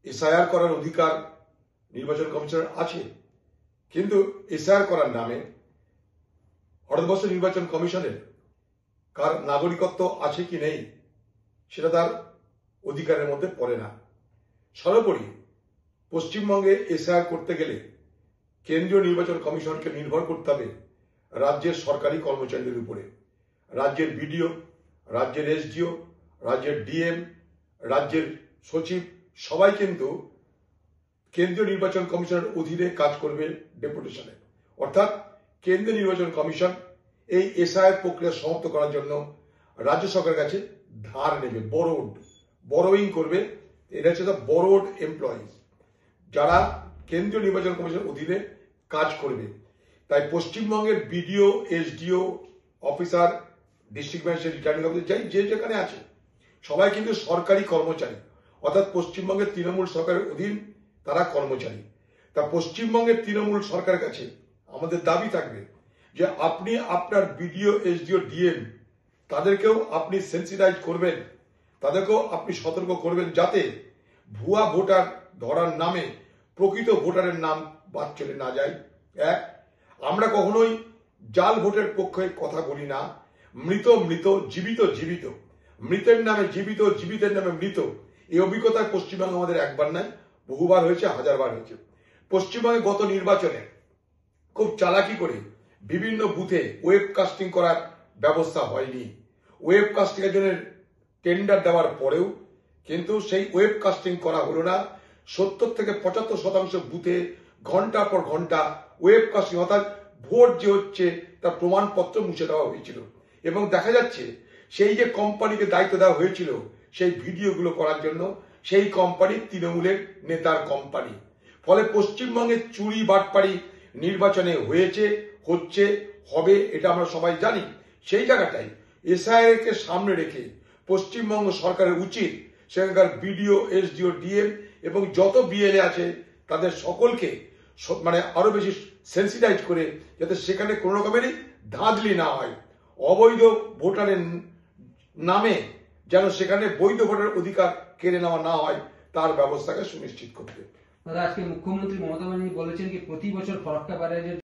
SIR করার অধিকার নির্বাচন কমিশনের আছে, কিন্তু এসআইআর করার নামে ভারতবর্ষ নির্বাচন কমিশনের কার নাগরিকত্ব আছে কি নেই সেটা তার অধিকারের মধ্যে পড়ে না। সর্বোপরি পশ্চিমবঙ্গে এসআইআর করতে গেলে কেন্দ্রীয় নির্বাচন কমিশনকে নির্ভর করতে হবে রাজ্যের সরকারি কর্মচারীদের উপরে। রাজ্যের বিডিও, রাজ্যের এসডিও, রাজ্যের ডিএম, রাজ্যের সচিব সবাই কিন্তু কেন্দ্রীয় নির্বাচন কমিশনের অধীনে কাজ করবে ডেপুটেশনে। অর্থাৎ কেন্দ্রীয় নির্বাচন কমিশন এই এসআইআর প্রক্রিয়া সমাপ্ত করার জন্য রাজ্য সরকারের কাছে ধার নেবে, বরোয়িং করবে। এটা হচ্ছে বরোড এমপ্লয়িজ, যারা কেন্দ্রীয় নির্বাচন কমিশনের অধীনে কাজ করবে। তাই পশ্চিমবঙ্গের BDO, SDO officer, district magistrate, returning officer যে যেখানে আছে সবাই কিন্তু সরকারি কর্মচারী, অর্থাৎ পশ্চিমবঙ্গের তৃণমূল সরকারের অধীন তারা কর্মচারী। তা পশ্চিমবঙ্গের তৃণমূল সরকারের কাছে আমাদের দাবি থাকবে যে আপনি আপনার বিডিও, এসডিও, ডিএম তাদেরকেও আপনি সেন্সিটাইজ করবেন, তাদেরকেও আপনি সতর্ক করবেন যাতে ভুয়া ভোটার ধরার নামে প্রকৃত ভোটারের নাম বাদ চলে না যায়। এক, আমরা কখনোই জাল ভোটের পক্ষে কথা বলি না। মৃত মৃত, জীবিত জীবিত, মৃতের নামে জীবিত, জীবিতের নামে মৃত, এই অভিজ্ঞতা পশ্চিমবঙ্গে আমাদের একবার নয়, বহুবার হয়েছে, হাজারবার হয়েছে। পশ্চিমবঙ্গে গত নির্বাচনে খুব চালাকি করে বিভিন্ন বুথে ওয়েবকাস্টিং করার ব্যবস্থা হয়নি। ওয়েবকাস্টিং এর জন্য টেন্ডার দেওয়ার পরেও কিন্তু সেই ওয়েবকাস্টিং করা হলো না। 70 থেকে 75% বুথে ঘন্টা পর ঘন্টা ওয়েবকাস্টিং, অর্থাৎ ভোট যে হচ্ছে তার প্রমাণপত্র মুছে দেওয়া হয়েছিল। এবং দেখা যাচ্ছে সেই যে কোম্পানিকে দায়িত্ব দেওয়া হয়েছিল সেই ভিডিওগুলো করার জন্য, সেই কোম্পানি তৃণমূলের নেতার কোম্পানি। ফলে পশ্চিমবঙ্গে চুরি বাটপাড়ি নির্বাচনে হয়েছে, হচ্ছে, হবে, এটা আমরা সবাই জানি। সেই জায়গাটাই এসআইআর কে সামনে রেখে পশ্চিমবঙ্গ সরকারের উচিত সেখানকার বিডিও, এসডিও, ডিএম এবং যত বিএলএ আছে তাদের সকলকে আরো বেশি সেন্সিটাইজ করে যাতে সেখানে কোন রকমেরই ধাঁধলি না হয়, অবৈধ ভোটারের নামে যেন সেখানে বৈধ ভোটারের অধিকার কেড়ে নেওয়া না হয় তার ব্যবস্থাকে সুনিশ্চিত করতে। আজকে মুখ্যমন্ত্রী মমতা ব্যানার্জি বলেছেন কি প্রতি বছর ফরাক্কা ব্যারাজের